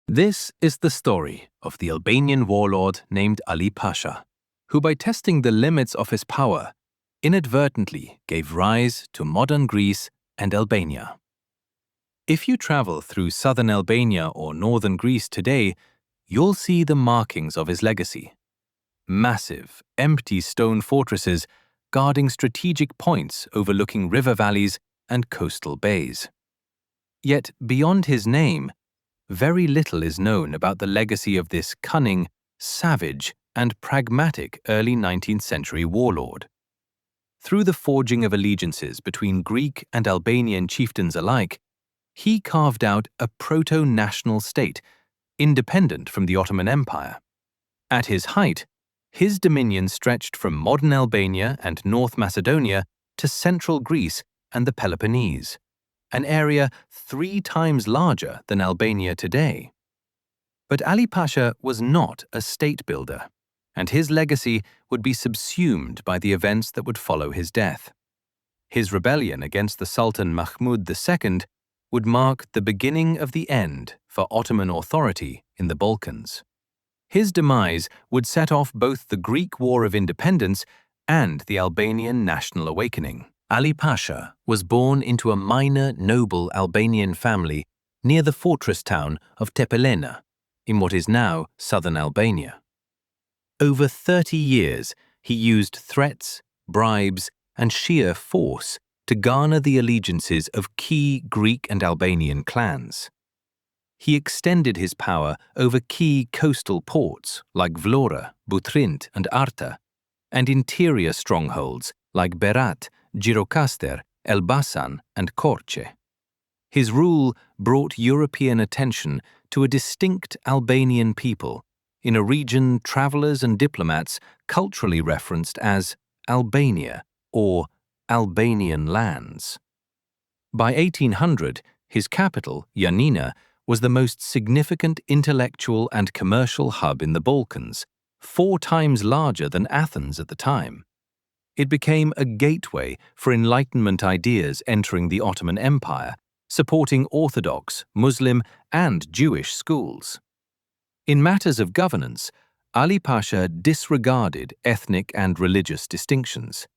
This is the story of the Albanian warlord named Ali Pasha, who by testing the limits of his power, inadvertently gave rise to modern Greece and Albania. If you travel through southern Albania or northern Greece today, you'll see the markings of his legacy. Massive, empty stone fortresses guarding strategic points overlooking river valleys and coastal bays. Yet beyond his name, very little is known about the legacy of this cunning, savage, and pragmatic early 19th century warlord. Through the forging of allegiances between Greek and Albanian chieftains alike, he carved out a proto-national state, independent from the Ottoman Empire. At his height, his dominion stretched from modern Albania and North Macedonia to central Greece and the Peloponnese, an area 3 times larger than Albania today. But Ali Pasha was not a state builder, and his legacy would be subsumed by the events that would follow his death. His rebellion against the Sultan Mahmud II would mark the beginning of the end for Ottoman authority in the Balkans. His demise would set off both the Greek War of Independence and the Albanian National Awakening. Ali Pasha was born into a minor noble Albanian family near the fortress town of Tepelenë, in what is now southern Albania. Over 30 years, he used threats, bribes, and sheer force to garner the allegiances of key Greek and Albanian clans. He extended his power over key coastal ports like Vlora, Butrint, and Arta, and interior strongholds like Berat, Gjirokastër, Elbasan, and Korçë. His rule brought European attention to a distinct Albanian people in a region travelers and diplomats culturally referenced as Albania or Albanian lands. By 1800, his capital, Jannina, was the most significant intellectual and commercial hub in the Balkans, 4 times larger than Athens at the time. It became a gateway for Enlightenment ideas entering the Ottoman Empire, supporting Orthodox, Muslim, and Jewish schools. In matters of governance, Ali Pasha disregarded ethnic and religious distinctions.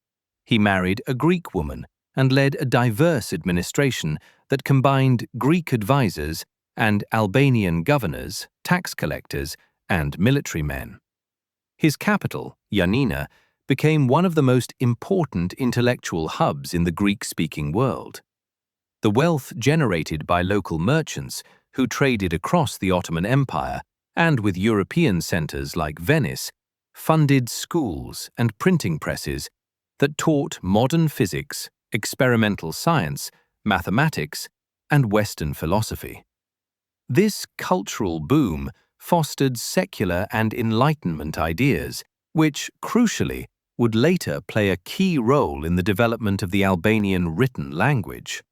He married a Greek woman and led a diverse administration that combined Greek advisors and Albanian governors, tax collectors, and military men. His capital, Jannina, became one of the most important intellectual hubs in the Greek-speaking world. The wealth generated by local merchants who traded across the Ottoman Empire and with European centers like Venice funded schools and printing presses that taught modern physics, experimental science, mathematics, and Western philosophy. This cultural boom fostered secular and Enlightenment ideas, which, crucially, would later play a key role in the development of the Albanian written language.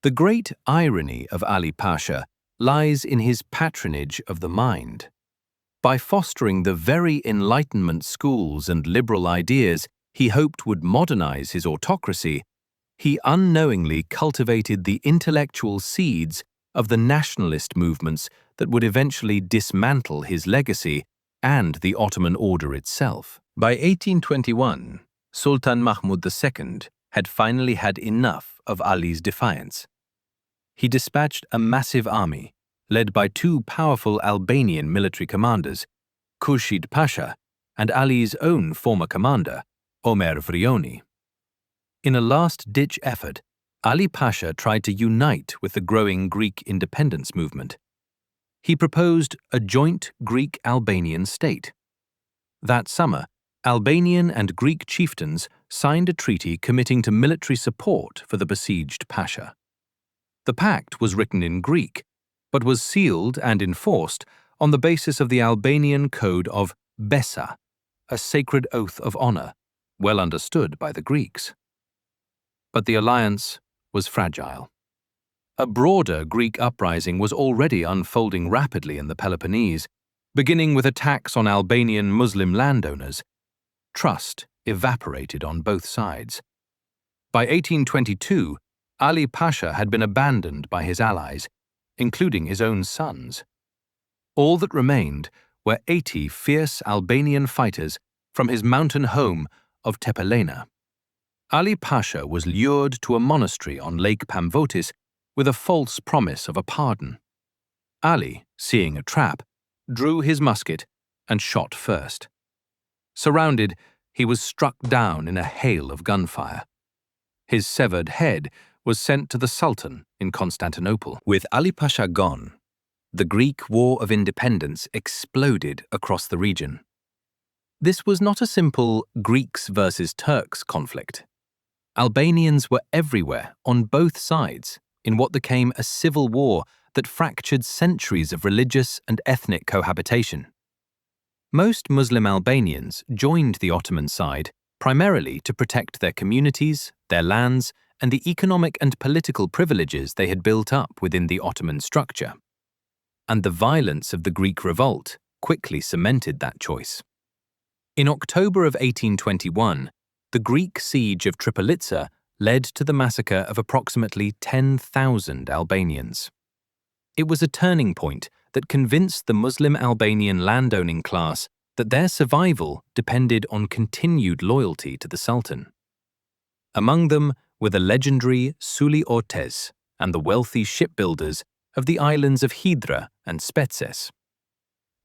The great irony of Ali Pasha lies in his patronage of the mind. By fostering the very Enlightenment schools and liberal ideas he hoped would modernize his autocracy, he unknowingly cultivated the intellectual seeds of the nationalist movements that would eventually dismantle his legacy and the Ottoman order itself. By 1821, Sultan Mahmud II had finally had enough of Ali's defiance. He dispatched a massive army, led by 2 powerful Albanian military commanders, Khurshid Pasha and Ali's own former commander, Omer Vrioni. In a last-ditch effort, Ali Pasha tried to unite with the growing Greek independence movement. He proposed a joint Greek-Albanian state. That summer, Albanian and Greek chieftains signed a treaty committing to military support for the besieged Pasha. The pact was written in Greek, but was sealed and enforced on the basis of the Albanian code of Besa, a sacred oath of honor, well understood by the Greeks. But the alliance was fragile. A broader Greek uprising was already unfolding rapidly in the Peloponnese, beginning with attacks on Albanian Muslim landowners. Trust evaporated on both sides. By 1822, Ali Pasha had been abandoned by his allies, including his own sons. All that remained were 80 fierce Albanian fighters from his mountain home of Tepelenë. Ali Pasha was lured to a monastery on Lake Pamvotis with a false promise of a pardon. Ali, seeing a trap, drew his musket and shot first. Surrounded, he was struck down in a hail of gunfire. His severed head was sent to the Sultan in Constantinople. With Ali Pasha gone, the Greek War of Independence exploded across the region. This was not a simple Greeks versus Turks conflict. Albanians were everywhere on both sides in what became a civil war that fractured centuries of religious and ethnic cohabitation. Most Muslim Albanians joined the Ottoman side primarily to protect their communities, their lands, and the economic and political privileges they had built up within the Ottoman structure. And the violence of the Greek revolt quickly cemented that choice. In October of 1821, the Greek siege of Tripolitsa led to the massacre of approximately 10,000 Albanians. It was a turning point that convinced the Muslim Albanian landowning class that their survival depended on continued loyalty to the Sultan. Among them were the legendary Suli Ortes and the wealthy shipbuilders of the islands of Hydra and Spetses.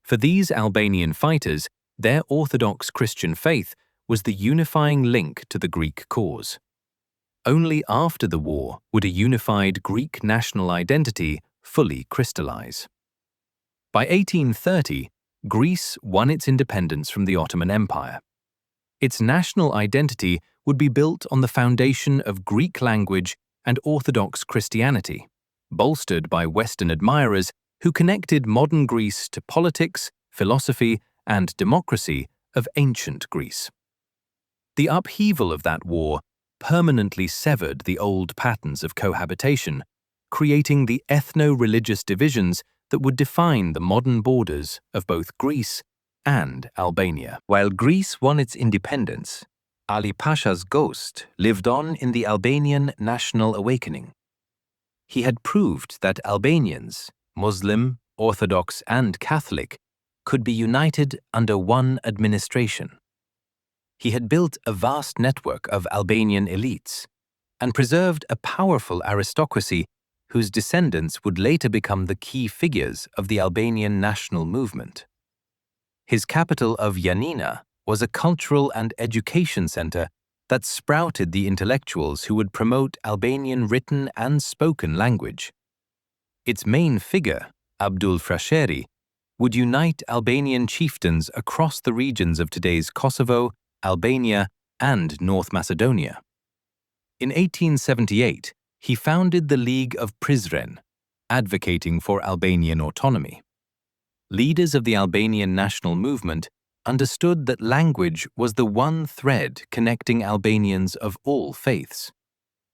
For these Albanian fighters, their Orthodox Christian faith was the unifying link to the Greek cause. Only after the war would a unified Greek national identity fully crystallize. By 1830, Greece won its independence from the Ottoman Empire. Its national identity would be built on the foundation of Greek language and Orthodox Christianity, bolstered by Western admirers who connected modern Greece to politics, philosophy, and democracy of ancient Greece. The upheaval of that war permanently severed the old patterns of cohabitation, creating the ethno-religious divisions that would define the modern borders of both Greece and Albania. While Greece won its independence, Ali Pasha's ghost lived on in the Albanian National Awakening. He had proved that Albanians, Muslim, Orthodox, and Catholic, could be united under one administration. He had built a vast network of Albanian elites and preserved a powerful aristocracy whose descendants would later become the key figures of the Albanian national movement. His capital of Jannina was a cultural and education center that sprouted the intellectuals who would promote Albanian written and spoken language. Its main figure, Abdul Frasheri, would unite Albanian chieftains across the regions of today's Kosovo, Albania, and North Macedonia. In 1878, he founded the League of Prizren, advocating for Albanian autonomy. Leaders of the Albanian national movement understood that language was the one thread connecting Albanians of all faiths.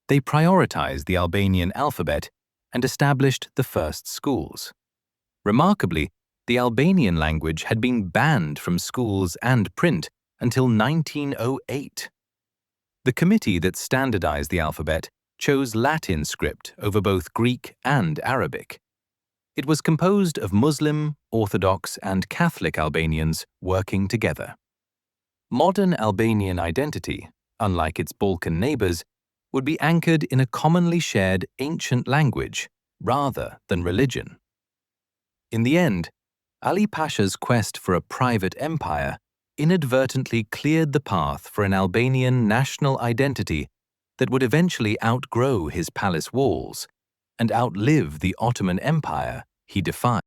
They prioritized the Albanian alphabet and established the first schools. Remarkably, the Albanian language had been banned from schools and print until 1908. The committee that standardized the alphabet chose Latin script over both Greek and Arabic. It was composed of Muslim, Orthodox, and Catholic Albanians working together. Modern Albanian identity, unlike its Balkan neighbors, would be anchored in a commonly shared ancient language rather than religion. In the end, Ali Pasha's quest for a private empire inadvertently cleared the path for an Albanian national identity that would eventually outgrow his palace walls and outlive the Ottoman Empire he defied.